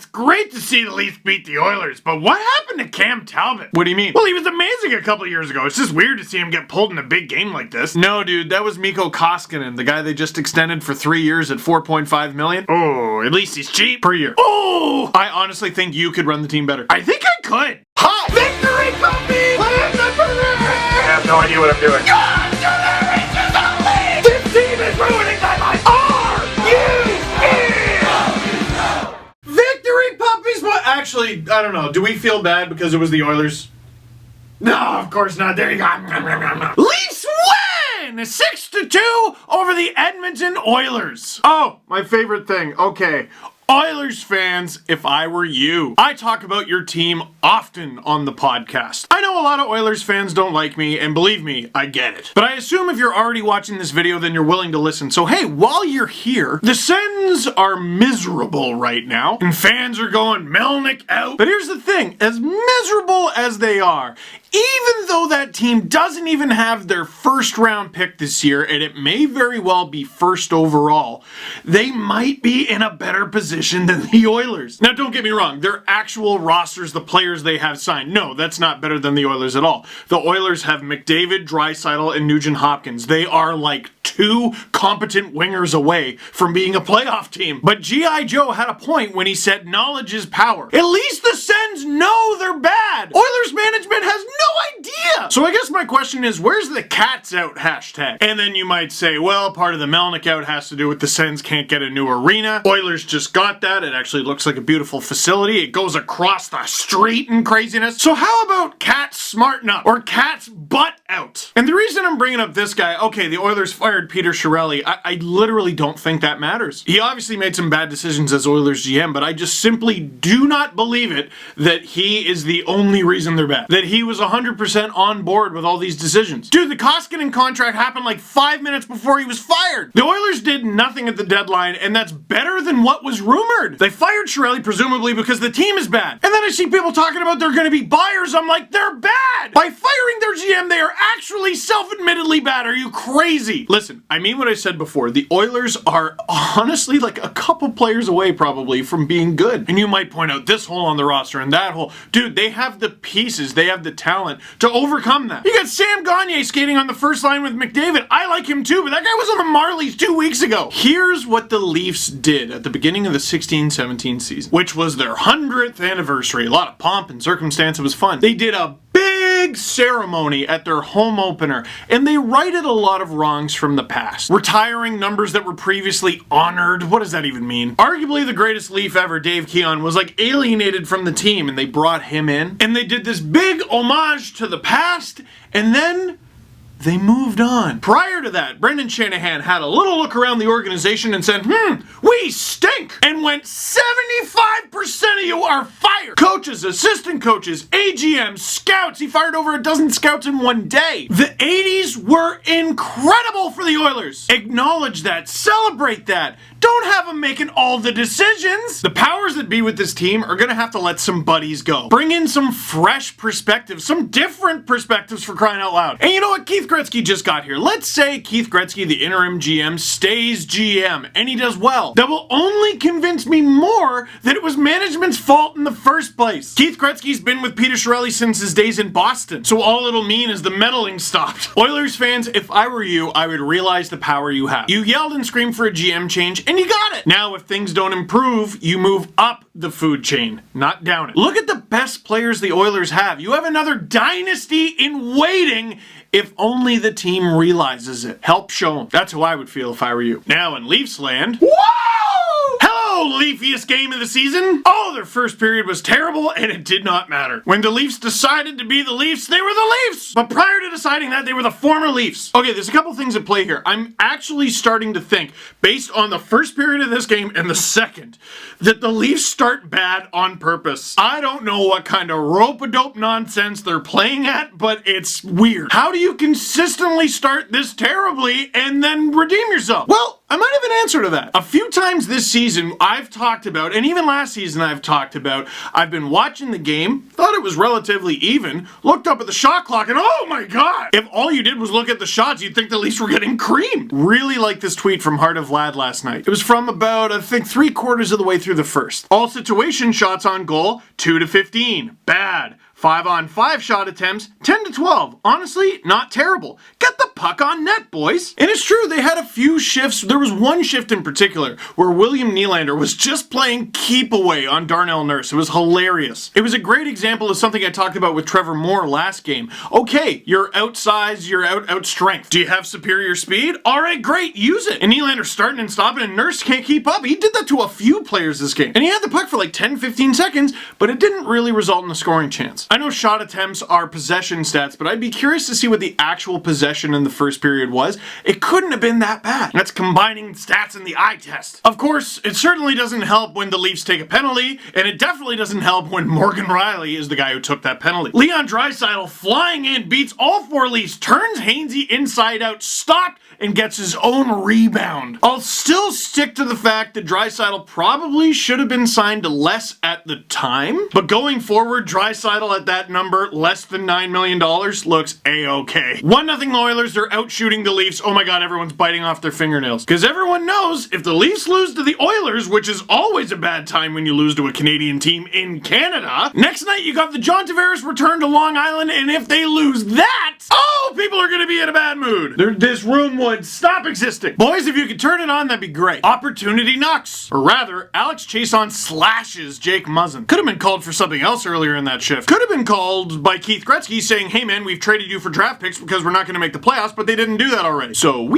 it's great to see the Leafs beat the Oilers, but what happened to Cam Talbot? What do you mean? Well, he was amazing a couple years ago. It's just weird to see him get pulled in a big game like this. No, dude, that was Mikko Koskinen, the guy they just extended for 3 years at $4.5 million. Oh, at least he's cheap per year. Oh, I honestly think you could run the team better. I think I could. Hi! Victory puppy! I have no idea what I'm doing. This team is ruining my life! Victory puppies? What? Actually, I don't know. Do we feel bad because it was the Oilers? No, of course not. There you go. Leafs win! 6-2 over the Edmonton Oilers. Oh, my favorite thing. Okay. Oilers fans, if I were you, I talk about your team often on the podcast. I know a lot of Oilers fans don't like me, and believe me, I get it. But I assume if you're already watching this video, then you're willing to listen. So hey, while you're here, the Sens are miserable right now, and fans are going Melnick out. But here's the thing, as miserable as they are, even though that team doesn't even have their first round pick this year, and it may very well be first overall, they might be in a better position than the Oilers. Now, don't get me wrong, their actual rosters, the players they have signed, no, that's not better than the Oilers at all. The Oilers have McDavid, Draisaitl, and Nugent-Hopkins. They are like 2 competent wingers away from being a playoff team. But G.I. Joe had a point when he said knowledge is power. At least the Sens know they're bad. Oilers management has no idea. So I guess my question is, where's the cats out hashtag? And then you might say, well, part of the Melnick out has to do with the Sens can't get a new arena. Oilers just got that. It actually looks like a beautiful facility. It goes across the street and craziness. So how about cats smarten up? Or cats butt out? And the reason I'm bringing up this guy, okay, the Oilers fired Peter Chiarelli. I literally don't think that matters. He obviously made some bad decisions as Oilers GM, but I just simply do not believe it that he is the only reason they're bad. That he was 100% on board with all these decisions. Dude, the Koskinen contract happened like 5 minutes before he was fired. The Oilers did nothing at the deadline, and that's better than what was rumored. They fired Chiarelli presumably because the team is bad. And then I see people talking about they're going to be buyers. I'm like, they're bad! By firing their GM, they are actually self-admittedly bad. Are you crazy? Listen, I mean what I said before. The Oilers are honestly like a couple players away probably from being good. And you might point out this hole on the roster and that hole. Dude, they have the pieces, they have the talent to overcome that. You got Sam Gagner skating on the first line with McDavid. I like him too, but that guy was on the Marlies 2 weeks ago. Here's what the Leafs did at the beginning of the 16-17 season, which was their 100th anniversary. A lot of pomp and circumstance. It was fun. They did a big ceremony at their home opener, and they righted a lot of wrongs from the past. Retiring numbers that were previously honored. What does that even mean? Arguably the greatest Leaf ever, Dave Keon, was like alienated from the team, and they brought him in, and they did this big homage to the past, and then they moved on. Prior to that, Brendan Shanahan had a little look around the organization and said, we stink! And went, 75% of you are fired! Coaches, assistant coaches, AGMs, scouts. He fired over a dozen scouts in one day. The 80s were incredible for the Oilers. Acknowledge that. Celebrate that. Don't have them making all the decisions. The powers that be with this team are gonna have to let some buddies go. Bring in some fresh perspectives, some different perspectives for crying out loud. And you know what? Keith Gretzky just got here. Let's say Keith Gretzky, the interim GM, stays GM, and he does well. That will only convince me more that it was management's fault in the first place. Keith Gretzky's been with Peter Chiarelli since his days in Boston, so all it'll mean is the meddling stopped. Oilers fans, if I were you, I would realize the power you have. You yelled and screamed for a GM change, and you got it. Now, if things don't improve, you move up the food chain, not down it. Look at the best players the Oilers have. You have another dynasty in waiting. If only the team realizes it. Help show them. That's how I would feel if I were you. Now in Leafs land, woo! Hello, Leafiest game of the season. Oh, their first period was terrible, and it did not matter. When the Leafs decided to be the Leafs, they were the Leafs. But prior to deciding that, they were the former Leafs. Okay, there's a couple things at play here. I'm actually starting to think, based on the first period of this game and the second, that the Leafs start bad on purpose. I don't know what kind of rope-a-dope nonsense they're playing at, but it's weird. How do you consistently start this terribly and then redeem yourself? Well, I might have an answer to that. A few times this season I've talked about, and even last season I've talked about, I've been watching the game, thought it was relatively even, looked up at the shot clock, and oh my god! If all you did was look at the shots, you'd think the Leafs were getting creamed. Really like this tweet from Heart of Vlad last night. It was from about, I think, 3/4 of the way through the first. All situation shots on goal, 2 to 15. Bad. 5-on-5 shot attempts, 10 to 12. Honestly, not terrible. Get the puck on net, boys. And it's true, they had a few shifts. There was one shift in particular where William Nylander was just playing keep away on Darnell Nurse. It was hilarious. It was a great example of something I talked about with Trevor Moore last game. Okay, you're outsized, you're out strength. Do you have superior speed? All right, great, use it. And Nylander's starting and stopping and Nurse can't keep up. He did that to a few players this game. And he had the puck for like 10-15 seconds, but it didn't really result in a scoring chance. I know shot attempts are possession stats, but I'd be curious to see what the actual possession in the first period was. It couldn't have been that bad. That's combining stats in the eye test. Of course, it certainly doesn't help when the Leafs take a penalty, and it definitely doesn't help when Morgan Rielly is the guy who took that penalty. Leon Draisaitl flying in, beats all 4 Leafs, turns Hainsey inside out, stopped, and gets his own rebound. I'll still stick to the fact that Draisaitl probably should have been signed to less at the time, but going forward, Draisaitl at that number, less than $9 million, looks a-okay. 1-0 Oilers, they're out shooting the Leafs. Oh my god, everyone's biting off their fingernails. Because everyone knows if the Leafs lose to the Oilers, which is always a bad time when you lose to a Canadian team in Canada, next night you got the John Tavares return to Long Island, and if they lose that, oh, people are gonna be in a bad mood. This room would stop existing. Boys, if you could turn it on, that'd be great. Opportunity knocks. Or rather, Alex Chason slashes Jake Muzzin. Could have been called for something else earlier in that shift. Could have been called by Keith Gretzky saying, hey man, we've traded you for draft picks because we're not going to make the playoffs, but they didn't do that already. So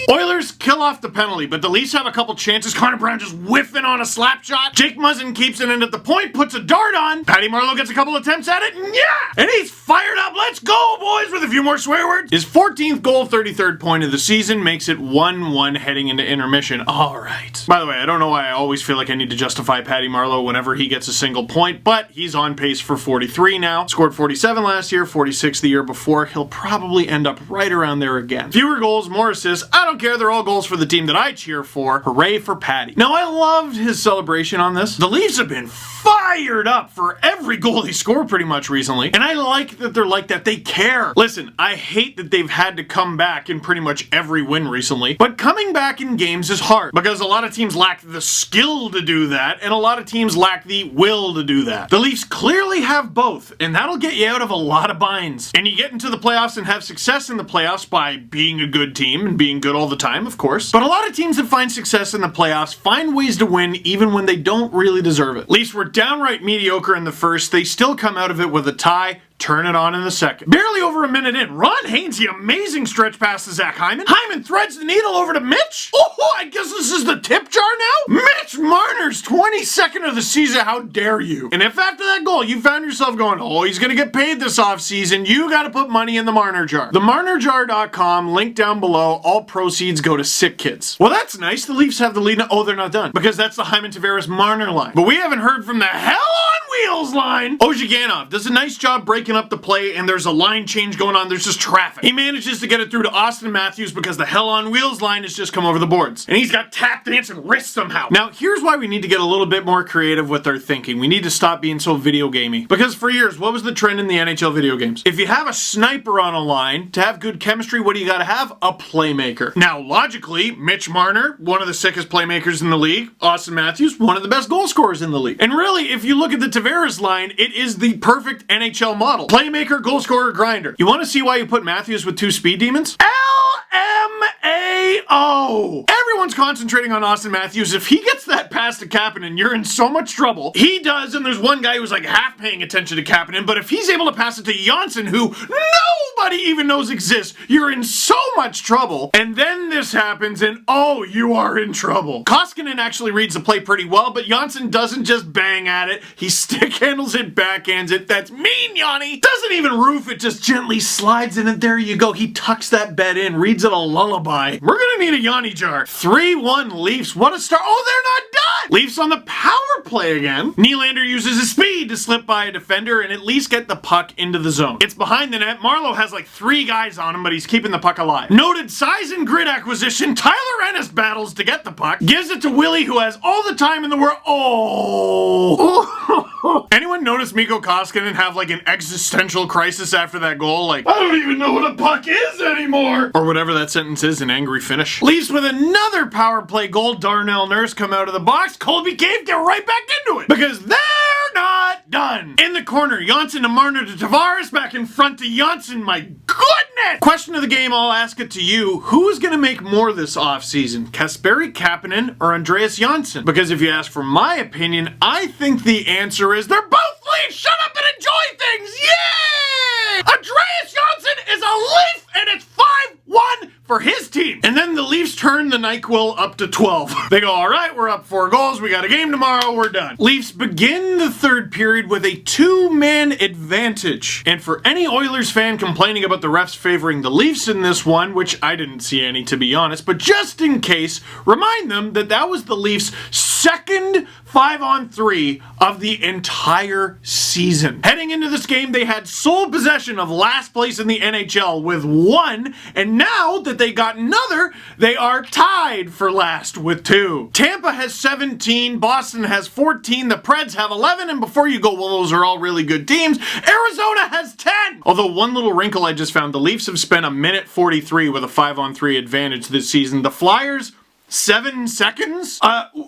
Oilers kill off the penalty, but the Leafs have a couple chances. Connor Brown just whiffing on a slap shot. Jake Muzzin keeps it in at the point, puts a dart on. Patty Marleau gets a couple attempts at it, and yeah! And he's fired up. Let's go, boys, with a few more swear words. His 14th goal, 33rd point of the season, makes it 1-1 heading into intermission. All right. By the way, I don't know why I always feel like I need to justify Patty Marleau whenever he gets a single point, but he's on pace for 43 now. Scored 47 last year, 46 the year before. He'll probably end up right around there again. Fewer goals, more assists. I don't care. They're all goals for the team that I cheer for. Hooray for Patty. Now, I loved his celebration on this. The Leafs have been fired up for every goal they scored pretty much recently, and I like that they're like that. They care. Listen, I hate that they've had to come back in pretty much every win recently, but coming back in games is hard because a lot of teams lack the skill to do that, and a lot of teams lack the will to do that. The Leafs clearly have both, and that'll get you out of a lot of binds. And you get into the playoffs and have success in the playoffs by being a good team and being good all the time, of course. But a lot of teams that find success in the playoffs find ways to win even when they don't really deserve it. Leafs were downright mediocre in the first. They still come out of it with a tie. Turn it on in the second. Barely over a minute in, Ron Hainsey, amazing stretch pass to Zach Hyman. Hyman threads the needle over to Mitch. Oh, I guess this is the tip jar now? Mitch Marner's 22nd of the season, how dare you? And if after that goal you found yourself going, oh, he's gonna get paid this offseason, you gotta put money in the Marner jar. TheMarnerJar.com, link down below, all proceeds go to sick kids. Well, that's nice, the Leafs have the lead now. Oh, they're not done, because that's the Hyman Tavares Marner line. But we haven't heard from the Hell on Wheels line. Ozhiganov does a nice job breaking up the play, and there's a line change going on. There's just traffic. He manages to get it through to Austin Matthews because the Hell on Wheels line has just come over the boards. And he's got tap dancing wrists somehow. Now, here's why we need to get a little bit more creative with our thinking. We need to stop being so video gamey. Because for years, what was the trend in the NHL video games? If you have a sniper on a line, to have good chemistry, what do you gotta have? A playmaker. Now, logically, Mitch Marner, one of the sickest playmakers in the league. Austin Matthews, one of the best goal scorers in the league. And really, if you look at the Tavares line, it is the perfect NHL model. Playmaker, goal scorer, grinder. You want to see why you put Matthews with 2 speed demons? LMAO! Everyone's concentrating on Austin Matthews. If he gets that pass to Kapanen, you're in so much trouble. He does, and there's one guy who's like half paying attention to Kapanen, but if he's able to pass it to Janssen, who nobody even knows exists, you're in so much trouble. And then this happens, and oh, you are in trouble. Koskinen actually reads the play pretty well, but Janssen doesn't just bang at it. He stick handles it, backhands it. That's mean, Yanni. Doesn't even roof it, just gently slides in, and there you go. He tucks that bet in, reads it a lullaby. We're gonna need a Yanni jar. 3-1 Leafs. What a start. Oh, they're not done! Leafs on the power play again. Nylander uses his speed to slip by a defender and at least get the puck into the zone. It's behind the net. Marleau has has like 3 guys on him, but he's keeping the puck alive. Noted size and grit acquisition, Tyler Ennis battles to get the puck, gives it to Willie, who has all the time in the world. Oh! Anyone notice Mikko Koskinen have like an existential crisis after that goal? Like, I don't even know what a puck is anymore! Or whatever that sentence is, an angry finish. Leafs with another power play goal. Darnell Nurse come out of the box. Colby Cave get right back into it. Because they're not done. In the corner, Janssen to Marner to Tavares, back in front to Janssen. My goodness! Question of the game, I'll ask it to you. Who is going to make more this offseason? Kasperi Kapanen or Andreas Janssen? Because if you ask for my opinion, I think the answer is they're both Leafs! Shut up and enjoy things! Yay! Andreas Janssen is a Leaf and it's 5-1 for his team. And then the Leafs turn the NyQuil up to 12. They go, all right, we're up 4 goals. We got a game tomorrow. We're done. Leafs begin the third period with a 2-man advantage. And for any Oilers fan complaining about the refs favoring the Leafs in this one, which I didn't see any to be honest, but just in case, remind them that that was the Leafs' second 5-on-3 of the entire season. Heading into this game, they had sole possession of last place in the NHL with 1, and now that they got another, they are tied for last with 2. Tampa has 17, Boston has 14, the Preds have 11, and before you go, well, those are all really good teams, Arizona has 10! Although one little wrinkle I just found, the Leafs have spent a minute 43 with a 5-on-3 advantage this season. The Flyers, 7 seconds?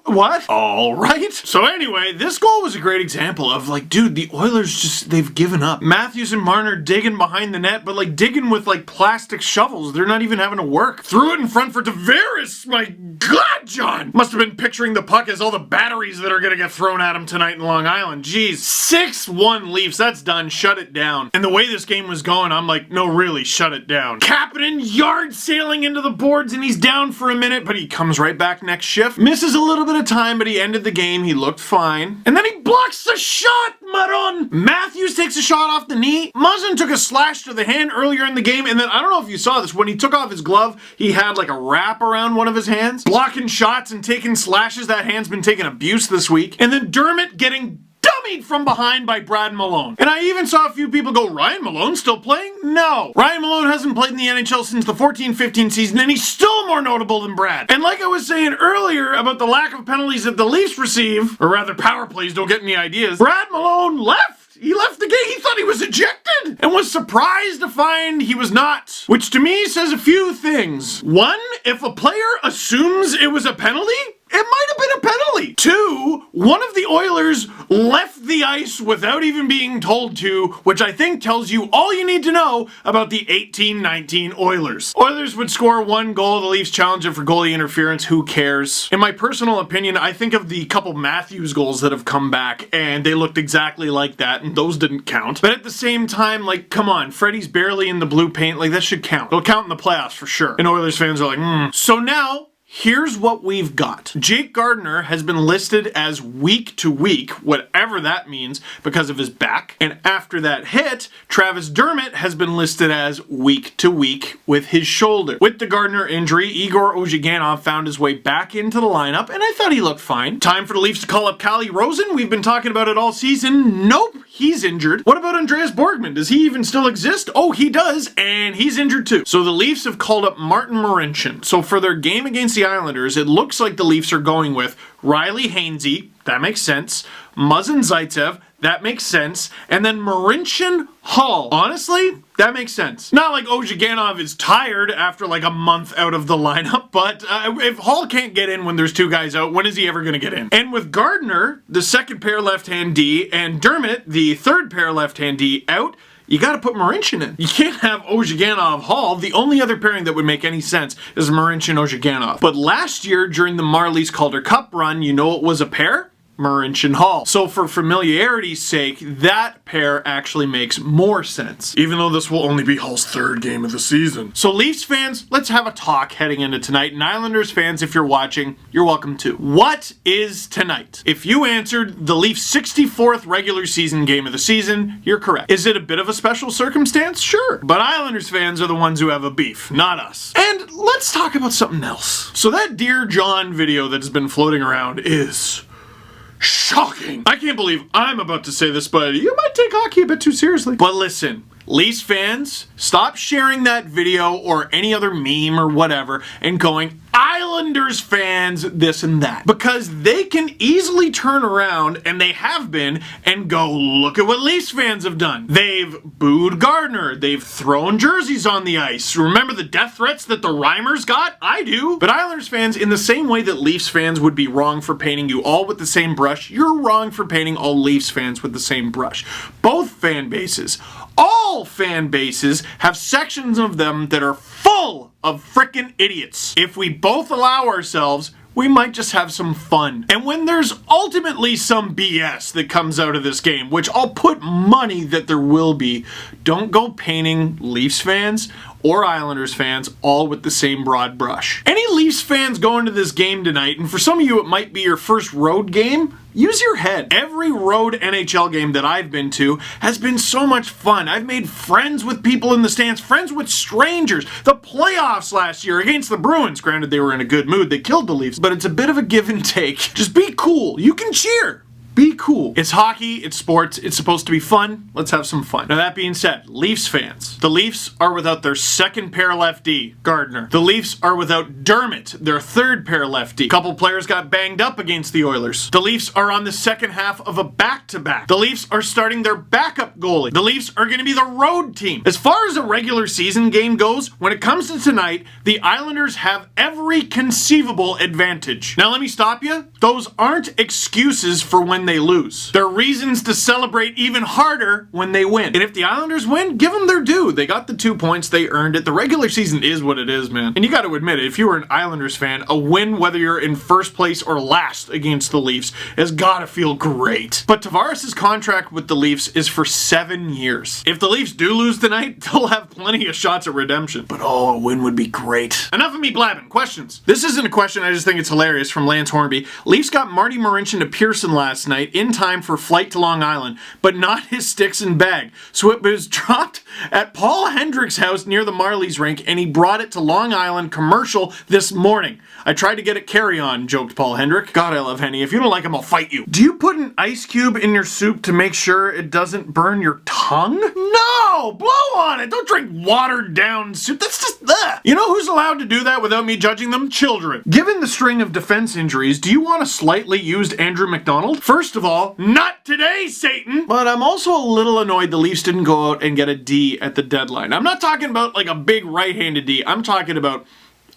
What? All right. So anyway, this goal was a great example of like, dude, the Oilers just, they've given up. Matthews and Marner digging behind the net, but like digging with like plastic shovels. They're not even having to work. Threw it in front for Tavares. My God, John. Must have been picturing the puck as all the batteries that are going to get thrown at him tonight in Long Island. Jeez. 6-1 Leafs. That's done. Shut it down. And the way this game was going, I'm like, no, really, shut it down. Kapanen yard sailing into the boards and he's down for a minute, but he comes right back next shift. Misses a little bit of time, but he ended the game. He looked fine. And then he blocks the shot, Maron! Matthews takes a shot off the knee. Muzzin took a slash to the hand earlier in the game, and then, I don't know if you saw this, when he took off his glove, he had like a wrap around one of his hands. Blocking shots and taking slashes. That hand's been taking abuse this week. And then Dermott getting dummied from behind by Brad Malone. And I even saw a few people go, Ryan Malone's still playing? No. Ryan Malone hasn't played in the NHL since the 14-15 season, and he's still more notable than Brad. And like I was saying earlier about the lack of penalties that the Leafs receive, or rather power plays, don't get any ideas, Brad Malone left. He left the game. He thought he was ejected and was surprised to find he was not. Which to me says a few things. 1, if a player assumes it was a penalty, it might have been a penalty. 2, one of the Oilers left the ice without even being told to, which I think tells you all you need to know about the 18-19 Oilers. Oilers would score 1 goal, the Leafs challenge it for goalie interference, who cares? In my personal opinion, I think of the couple Matthews goals that have come back, and they looked exactly like that, and those didn't count. But at the same time, like, come on, Freddie's barely in the blue paint, like, that should count. It'll count in the playoffs for sure. And Oilers fans are like, So now, here's what we've got. Jake Gardiner has been listed as week to week, whatever that means, because of his back. And after that hit, Travis Dermott has been listed as week to week with his shoulder. With the Gardiner injury, Igor Ozhiganov found his way back into the lineup, and I thought he looked fine. Time for the Leafs to call up Calle Rosen. We've been talking about it all season. Nope, he's injured. What about Andreas Borgman? Does he even still exist? Oh, he does, and he's injured too. So the Leafs have called up Martin Marincin. So for their game against the Islanders, it looks like the Leafs are going with Riley Hainsey, that makes sense, Muzzin Zaitsev, that makes sense, and then Marincin Hall. Honestly, that makes sense. Not like Ozhiganov is tired after like a month out of the lineup, but if Hall can't get in when there's 2 guys out, when is he ever going to get in? And with Gardiner, the second pair left-hand D, and Dermott, the third pair left-hand D, out, you gotta put Marincin in. You can't have Ozhiganov Hall. The only other pairing that would make any sense is Marincin Ozhiganov. But last year, during the Marlies Calder Cup run, you know it was a pair? Marincin Hall. So for familiarity's sake, that pair actually makes more sense, even though this will only be Hall's 3rd game of the season. So Leafs fans, let's have a talk heading into tonight, and Islanders fans, if you're watching, you're welcome too. What is tonight? If you answered the Leafs' 64th regular season game of the season, you're correct. Is it a bit of a special circumstance? Sure. But Islanders fans are the ones who have a beef, not us. And let's talk about something else. So that Dear John video that's been floating around is shocking. I can't believe I'm about to say this, but you might take hockey a bit too seriously. But listen, Leafs fans, stop sharing that video or any other meme or whatever and going, Islanders fans, this and that. Because they can easily turn around, and they have been, and go, look at what Leafs fans have done. They've booed Gardner. They've thrown jerseys on the ice. Remember the death threats that the Reimers got? I do. But Islanders fans, in the same way that Leafs fans would be wrong for painting you all with the same brush, you're wrong for painting all Leafs fans with the same brush. Both fan bases, all fan bases, have sections of them that are full of frickin' idiots. If we both allow ourselves, we might just have some fun. And when there's ultimately some BS that comes out of this game, which I'll put money that there will be, don't go painting Leafs fans or Islanders fans all with the same broad brush. Any Leafs fans going to this game tonight, and for some of you it might be your first road game, use your head. Every road NHL game that I've been to has been so much fun. I've made friends with people in the stands, friends with strangers. The playoffs last year against the Bruins, granted they were in a good mood, they killed the Leafs, but it's a bit of a give and take. Just be cool. You can cheer. Be cool. It's hockey, it's sports, it's supposed to be fun. Let's have some fun. Now that being said, Leafs fans. The Leafs are without their second pair lefty, Gardner. The Leafs are without Dermott, their third pair lefty. A couple players got banged up against the Oilers. The Leafs are on the second half of a back-to-back. The Leafs are starting their backup goalie. The Leafs are going to be the road team. As far as a regular season game goes, when it comes to tonight, the Islanders have every conceivable advantage. Now let me stop you. Those aren't excuses for when they lose. They're reasons to celebrate even harder when they win. And if the Islanders win, give them their due. They got the 2 points, they earned it. The regular season is what it is, man. And you got to admit it, if you were an Islanders fan, a win, whether you're in first place or last against the Leafs, has got to feel great. But Tavares' contract with the Leafs is for 7 years. If the Leafs do lose tonight, they'll have plenty of shots at redemption. But oh, a win would be great. Enough of me blabbing. Questions. This isn't a question, I just think it's hilarious, from Lance Hornby. Leafs got Marty Marincin to Pearson last night in time for flight to Long Island, but not his sticks and bag. So it was dropped at Paul Hendrick's house near the Marlies rink, and he brought it to Long Island commercial this morning. I tried to get it carry-on, joked Paul Hendrick. God, I love Henny. If you don't like him, I'll fight you. Do you put an ice cube in your soup to make sure it doesn't burn your tongue? No! Blow on it! Don't drink watered-down soup. That's just... ugh. You know who's allowed to do that without me judging them? Children. Given the string of defense injuries, do you want a slightly used Andrew McDonald? First of all, not today, Satan! But I'm also a little annoyed the Leafs didn't go out and get a D at the deadline. I'm not talking about like a big right-handed D. I'm talking about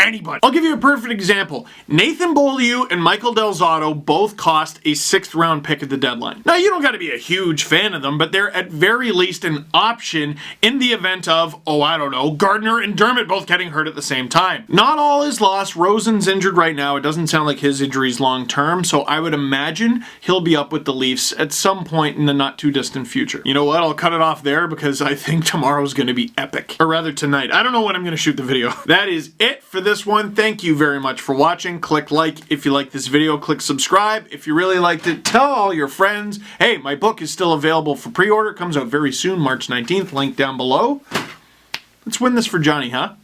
anybody. I'll give you a perfect example. Nathan Beaulieu and Michael Del Zotto both cost a 6th round pick at the deadline. Now, you don't got to be a huge fan of them, but they're at very least an option in the event of, oh, I don't know, Gardner and Dermott both getting hurt at the same time. Not all is lost. Rosen's injured right now. It doesn't sound like his injury is long term, so I would imagine he'll be up with the Leafs at some point in the not too distant future. You know what? I'll cut it off there because I think tomorrow's going to be epic. Or rather tonight. I don't know when I'm going to shoot the video. That is it for this one. Thank you very much for watching. Click like if you like this video. Click subscribe if you really liked it. Tell all your friends. Hey, my book is still available for pre-order. Comes out very soon, March 19th. Link down below. Let's win this for Johnny, huh?